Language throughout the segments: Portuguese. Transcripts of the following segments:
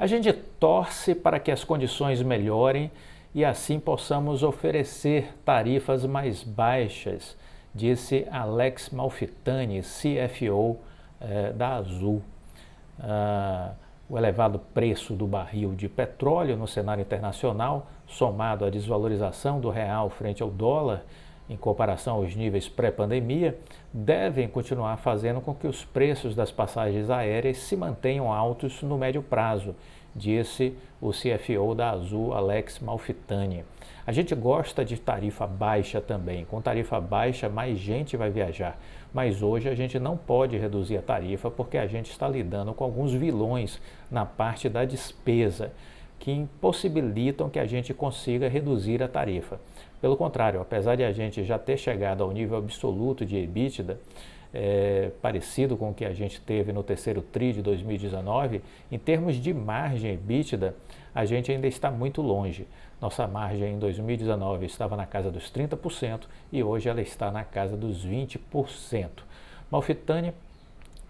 A gente torce para que as condições melhorem e assim possamos oferecer tarifas mais baixas, disse Alex Malfitani, CFO da Azul. O elevado preço do barril de petróleo no cenário internacional, somado à desvalorização do real frente ao dólar, em comparação aos níveis pré-pandemia, devem continuar fazendo com que os preços das passagens aéreas se mantenham altos no médio prazo, disse o CFO da Azul, Alex Malfitani. A gente gosta de tarifa baixa também. Com tarifa baixa, mais gente vai viajar. Mas hoje a gente não pode reduzir a tarifa porque a gente está lidando com alguns vilões na parte da despesa que impossibilitam que a gente consiga reduzir a tarifa. Pelo contrário, apesar de a gente já ter chegado ao nível absoluto de EBITDA, parecido com o que a gente teve no terceiro TRI de 2019, em termos de margem EBITDA, a gente ainda está muito longe. Nossa margem em 2019 estava na casa dos 30% e hoje ela está na casa dos 20%. Malfitani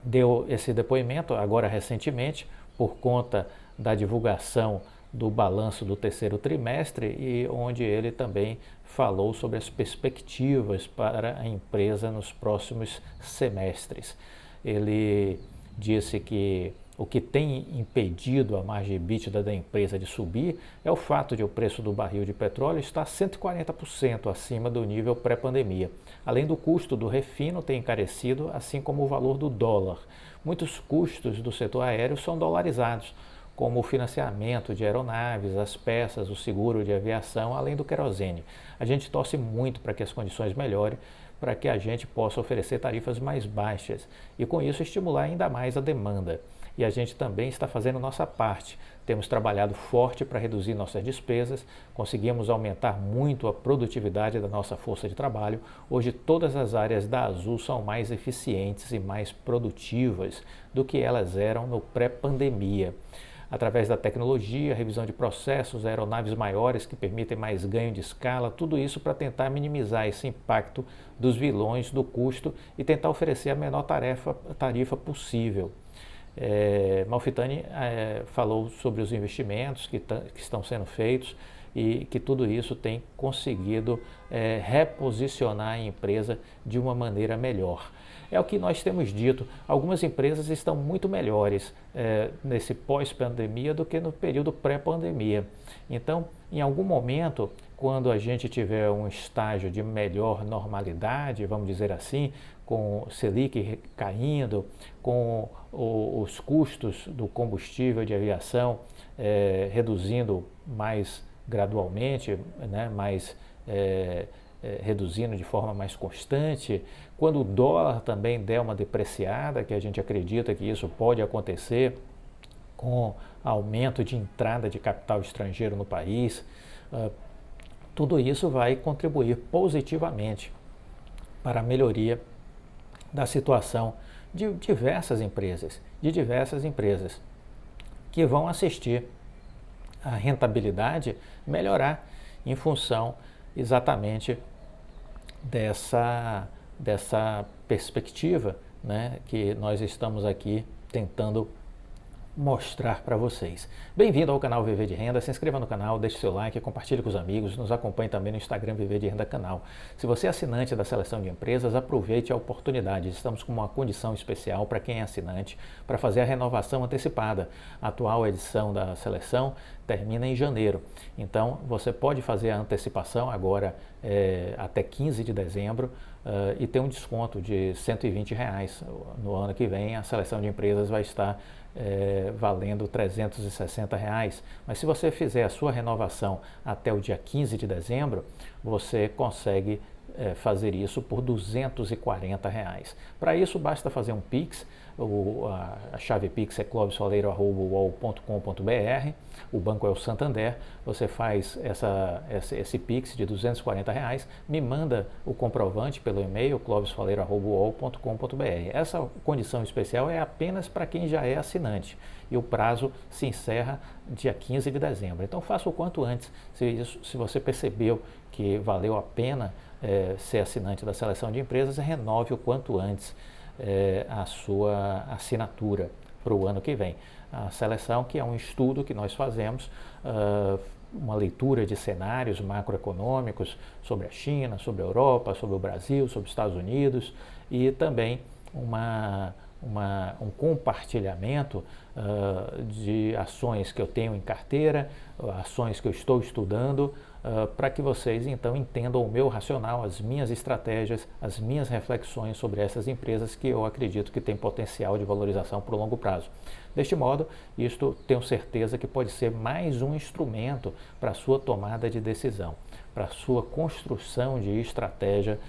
deu esse depoimento agora recentemente por conta da divulgação do balanço do terceiro trimestre e onde ele também falou sobre as perspectivas para a empresa nos próximos semestres. Ele disse que o que tem impedido a margem EBITDA da empresa de subir é o fato de o preço do barril de petróleo estar 140% acima do nível pré-pandemia. Além do custo do refino ter encarecido, assim como o valor do dólar. Muitos custos do setor aéreo são dolarizados, como o financiamento de aeronaves, as peças, o seguro de aviação, além do querosene. A gente torce muito para que as condições melhorem, para que a gente possa oferecer tarifas mais baixas e com isso estimular ainda mais a demanda. E a gente também está fazendo nossa parte. Temos trabalhado forte para reduzir nossas despesas, conseguimos aumentar muito a produtividade da nossa força de trabalho. Hoje todas as áreas da Azul são mais eficientes e mais produtivas do que elas eram no pré-pandemia. Através da tecnologia, revisão de processos, aeronaves maiores que permitem mais ganho de escala, tudo isso para tentar minimizar esse impacto dos vilões do custo e tentar oferecer a menor tarifa possível. Malfitani falou sobre os investimentos que estão sendo feitos e que tudo isso tem conseguido reposicionar a empresa de uma maneira melhor. É o que nós temos dito, algumas empresas estão muito melhores nesse pós-pandemia do que no período pré-pandemia. Então, em algum momento, quando a gente tiver um estágio de melhor normalidade, vamos dizer assim, com o Selic caindo, com os custos do combustível de aviação reduzindo mais gradualmente, né, reduzindo de forma mais constante, quando o dólar também der uma depreciada, que a gente acredita que isso pode acontecer com aumento de entrada de capital estrangeiro no país, tudo isso vai contribuir positivamente para a melhoria da situação de diversas empresas, que vão assistir a rentabilidade melhorar em função exatamente dessa perspectiva, né, que nós estamos aqui tentando mostrar para vocês. Bem-vindo ao canal Viver de Renda, se inscreva no canal, deixe seu like, compartilhe com os amigos, nos acompanhe também no Instagram Viver de Renda Canal. Se você é assinante da Seleção de Empresas, aproveite a oportunidade. Estamos com uma condição especial para quem é assinante, para fazer a renovação antecipada. A atual edição da seleção termina em janeiro. Então, você pode fazer a antecipação agora até 15 de dezembro e ter um desconto de R$120. No ano que vem, a Seleção de Empresas vai estar valendo R$360. Mas se você fizer a sua renovação até o dia 15 de dezembro, você consegue fazer isso por R$240. Para isso, basta fazer um Pix. A chave Pix é clovisfaleiro@uol.com.br, o banco é o Santander. Você faz esse Pix de R$240, me manda o comprovante pelo e-mail clovisfaleiro@uol.com.br. Essa condição especial é apenas para quem já é assinante e o prazo se encerra dia 15 de dezembro. Então faça o quanto antes, se você percebeu que valeu a pena ser assinante da Seleção de Empresas, renove o quanto antes a sua assinatura. para o ano que vem. A seleção, que é um estudo que nós fazemos, uma leitura de cenários macroeconômicos sobre a China, sobre a Europa, sobre o Brasil, sobre os Estados Unidos e também um compartilhamento de ações que eu tenho em carteira, ações que eu estou estudando, para que vocês então entendam o meu racional, as minhas estratégias, as minhas reflexões sobre essas empresas que eu acredito que têm potencial de valorização por longo prazo. Deste modo, isto tenho certeza que pode ser mais um instrumento para a sua tomada de decisão, para a sua construção de estratégia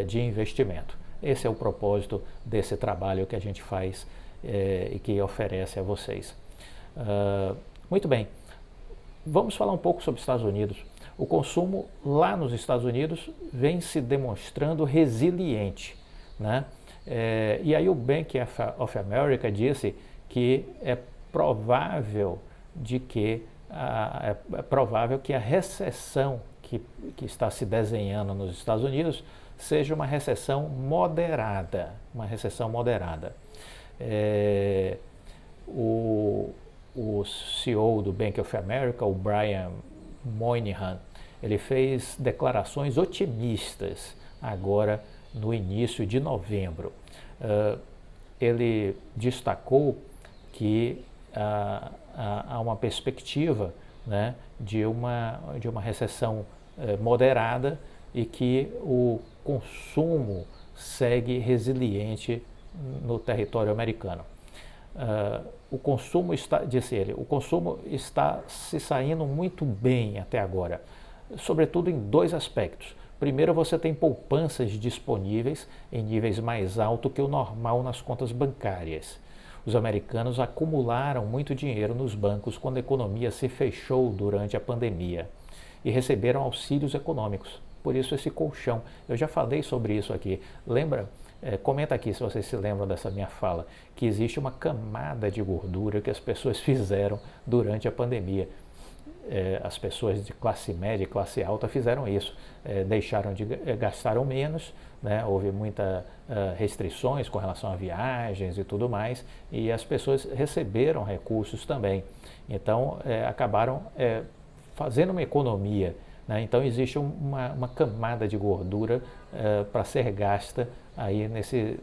de investimento. Esse é o propósito desse trabalho que a gente faz e que oferece a vocês. Muito bem, vamos falar um pouco sobre os Estados Unidos. O consumo lá nos Estados Unidos vem se demonstrando resiliente, né? E aí o Bank of America disse que é provável que a recessão que está se desenhando nos Estados Unidos seja uma recessão moderada, o CEO do Bank of America, o Brian Moynihan, ele fez declarações otimistas agora no início de novembro. Ele destacou que há uma perspectiva, né, de uma recessão moderada e que o consumo segue resiliente no território americano. O consumo disse ele, o consumo está se saindo muito bem até agora, sobretudo em dois aspectos. Primeiro, você tem poupanças disponíveis em níveis mais altos que o normal nas contas bancárias. Os americanos acumularam muito dinheiro nos bancos quando a economia se fechou durante a pandemia e receberam auxílios econômicos. Por isso esse colchão. Eu já falei sobre isso aqui. Lembra? Comenta aqui se vocês se lembram dessa minha fala, que existe uma camada de gordura que as pessoas fizeram durante a pandemia. As pessoas de classe média e classe alta fizeram isso, gastaram menos, né? Houve muitas restrições com relação a viagens e tudo mais, e as pessoas receberam recursos também. Então acabaram fazendo uma economia, né? Então existe uma camada de gordura para ser gasta aí nesse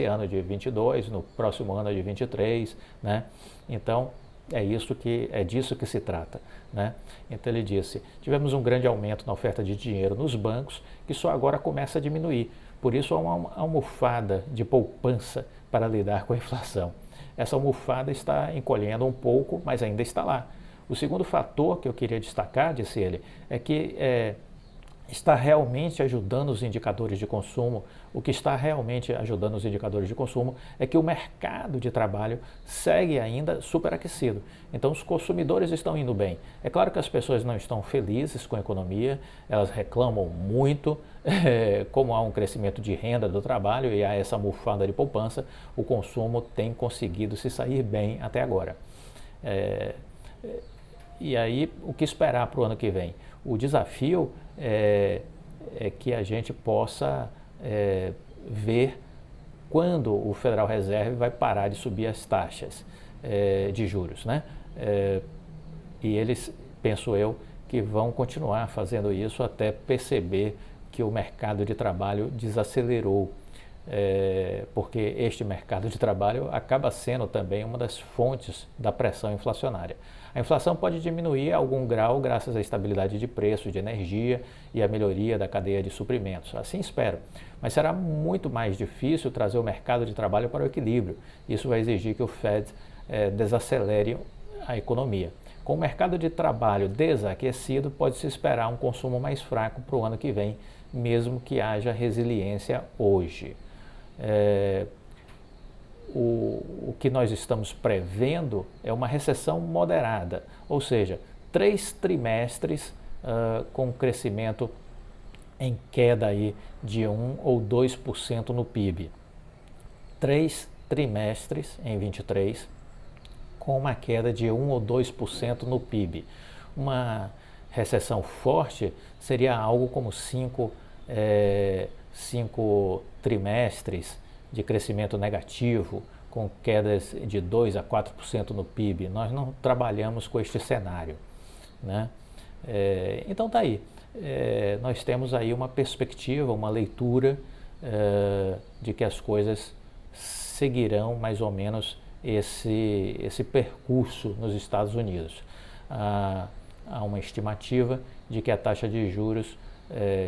ano de 22, no próximo ano de 23, né? Então é disso que se trata, né? Então ele disse, tivemos um grande aumento na oferta de dinheiro nos bancos, que só agora começa a diminuir. Por isso há uma almofada de poupança para lidar com a inflação. Essa almofada está encolhendo um pouco, mas ainda está lá. O segundo fator que eu queria destacar, disse ele, é que está realmente ajudando os indicadores de consumo. O que está realmente ajudando os indicadores de consumo é que o mercado de trabalho segue ainda superaquecido. Então os consumidores estão indo bem. É claro que as pessoas não estão felizes com a economia, elas reclamam muito, como há um crescimento de renda do trabalho e há essa almofada de poupança, o consumo tem conseguido se sair bem até agora. E aí, o que esperar para o ano que vem? O desafio é que a gente possa ver quando o Federal Reserve vai parar de subir as taxas de juros, né? E eles, penso eu, que vão continuar fazendo isso até perceber que o mercado de trabalho desacelerou. Porque este mercado de trabalho acaba sendo também uma das fontes da pressão inflacionária. A inflação pode diminuir a algum grau graças à estabilidade de preços de energia e à melhoria da cadeia de suprimentos, assim espero. Mas será muito mais difícil trazer o mercado de trabalho para o equilíbrio. Isso vai exigir que o Fed desacelere a economia. Com o mercado de trabalho desaquecido, pode-se esperar um consumo mais fraco para o ano que vem, mesmo que haja resiliência hoje. O que nós estamos prevendo é uma recessão moderada, ou seja, 3 trimestres com crescimento em queda aí de 1 ou 2% no PIB. 3 trimestres em 23 com uma queda de 1 ou 2% no PIB. Uma recessão forte seria algo como 5 trimestres de crescimento negativo, com quedas de 2 a 4% no PIB. Nós não trabalhamos com este cenário, né? Então tá aí, nós temos aí uma perspectiva, uma leitura de que as coisas seguirão mais ou menos esse percurso nos Estados Unidos. Há uma estimativa de que a taxa de juros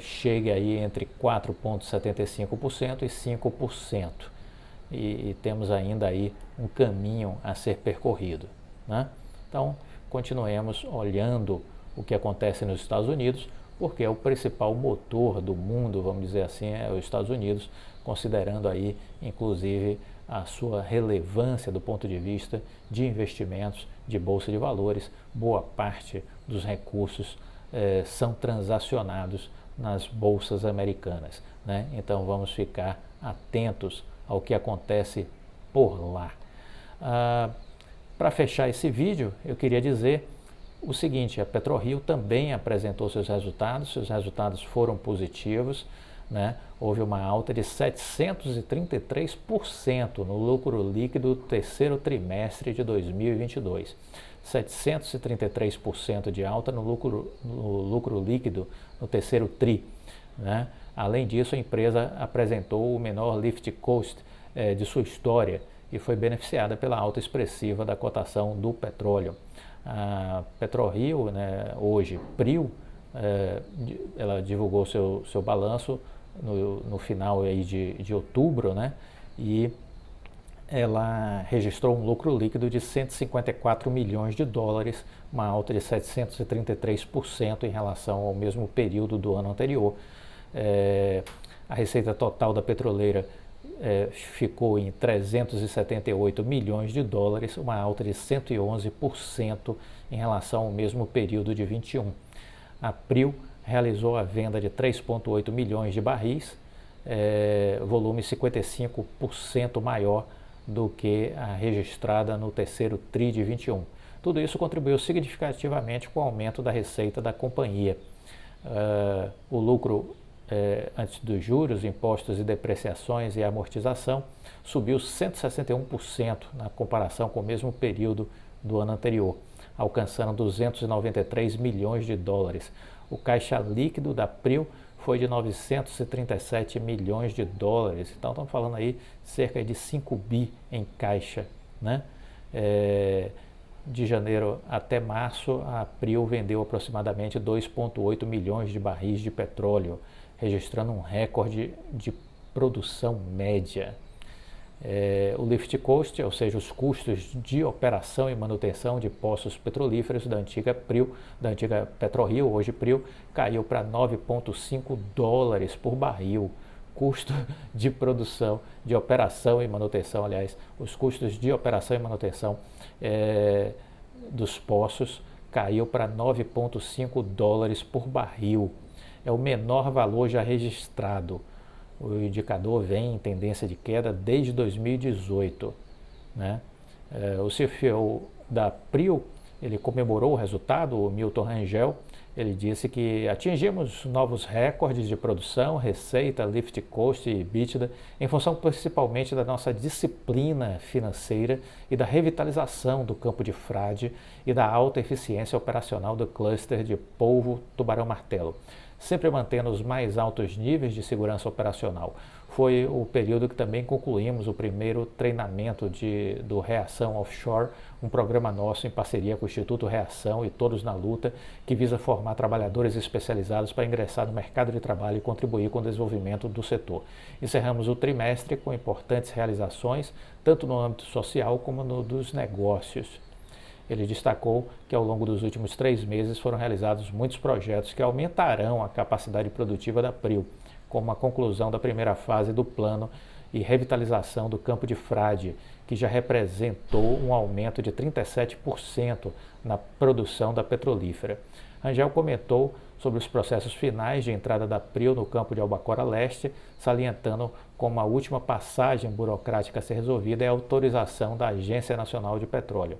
chegue aí entre 4,75% e 5%. E temos ainda aí um caminho a ser percorrido, né? Então, continuemos olhando o que acontece nos Estados Unidos, porque é o principal motor do mundo, vamos dizer assim, é os Estados Unidos, considerando aí, inclusive, a sua relevância do ponto de vista de investimentos, de bolsa de valores. Boa parte dos recursos são transacionados nas bolsas americanas, né? Então vamos ficar atentos ao que acontece por lá. Para fechar esse vídeo, eu queria dizer o seguinte: a PetroRio também apresentou seus resultados foram positivos, né? Houve uma alta de 733% no lucro líquido do terceiro trimestre de 2022. 733% de alta no lucro líquido no terceiro tri, né? Além disso, a empresa apresentou o menor lift cost de sua história e foi beneficiada pela alta expressiva da cotação do petróleo. A PetroRio, né, hoje PRIO, ela divulgou seu balanço no final aí de outubro, né, e ela registrou um lucro líquido de 154 milhões de dólares, uma alta de 733% em relação ao mesmo período do ano anterior. A receita total da petroleira ficou em 378 milhões de dólares, uma alta de 111% em relação ao mesmo período de 21. A PRIO realizou a venda de 3,8 milhões de barris, volume 55% maior do que a registrada no terceiro TRI de 21. Tudo isso contribuiu significativamente com o aumento da receita da companhia. O lucro antes dos juros, impostos e depreciações e amortização subiu 161% na comparação com o mesmo período do ano anterior, alcançando 293 milhões de dólares. O caixa líquido da PRIO foi de 937 milhões de dólares, então estamos falando aí cerca de 5 bi em caixa, né? De janeiro até março, a PRIO vendeu aproximadamente 2,8 milhões de barris de petróleo, registrando um recorde de produção média. O lift cost, ou seja, os custos de operação e manutenção de poços petrolíferos da antiga PRIO, da antiga PetroRio, hoje PRIO, caiu para 9,5 dólares por barril. Custo de produção, de operação e manutenção, aliás, os custos de operação e manutenção dos poços caiu para 9,5 dólares por barril. É o menor valor já registrado. O indicador vem em tendência de queda desde 2018, né? O CFO da PRIO, ele comemorou o resultado, o Milton Rangel. Ele disse que atingimos novos recordes de produção, receita, lift cost e EBITDA, em função principalmente da nossa disciplina financeira e da revitalização do campo de frade e da alta eficiência operacional do cluster de polvo Tubarão-Martelo, sempre mantendo os mais altos níveis de segurança operacional. Foi o período que também concluímos o primeiro treinamento do Reação Offshore, um programa nosso em parceria com o Instituto Reação e Todos na Luta, que visa formar trabalhadores especializados para ingressar no mercado de trabalho e contribuir com o desenvolvimento do setor. Encerramos o trimestre com importantes realizações, tanto no âmbito social como no dos negócios. Ele destacou que ao longo dos últimos 3 meses foram realizados muitos projetos que aumentarão a capacidade produtiva da PRIO, como a conclusão da primeira fase do plano e revitalização do campo de frade, que já representou um aumento de 37% na produção da petrolífera. Rangel comentou sobre os processos finais de entrada da PRIO no campo de Albacora Leste, salientando como a última passagem burocrática a ser resolvida é a autorização da Agência Nacional de Petróleo.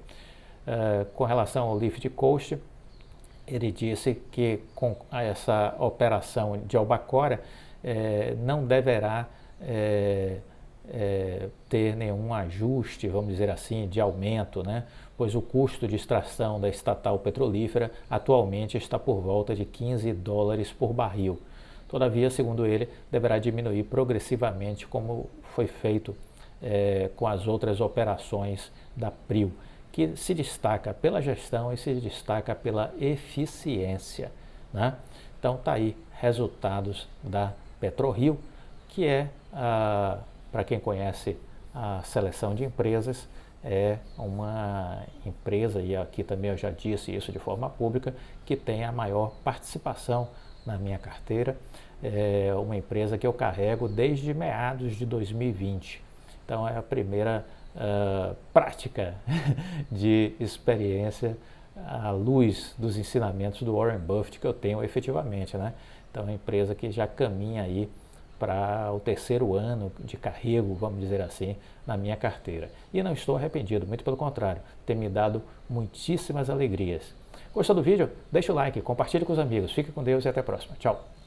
Com relação ao lift cost, ele disse que com essa operação de Albacora não deverá ter nenhum ajuste, vamos dizer assim, de aumento, né? Pois o custo de extração da estatal petrolífera atualmente está por volta de 15 dólares por barril. Todavia, segundo ele, deverá diminuir progressivamente, como foi feito com as outras operações da PRIO, que se destaca pela gestão e se destaca pela eficiência, né? Então tá aí resultados da PetroRio, que é, para quem conhece a seleção de empresas, é uma empresa, e aqui também eu já disse isso de forma pública, que tem a maior participação na minha carteira. É uma empresa que eu carrego desde meados de 2020. Então é a primeira prática de experiência à luz dos ensinamentos do Warren Buffett que eu tenho efetivamente, né? Então é uma empresa que já caminha aí para o terceiro ano de carrego, vamos dizer assim, na minha carteira. E não estou arrependido, muito pelo contrário, tem me dado muitíssimas alegrias. Gostou do vídeo? Deixa o like, compartilhe com os amigos. Fique com Deus e até a próxima. Tchau!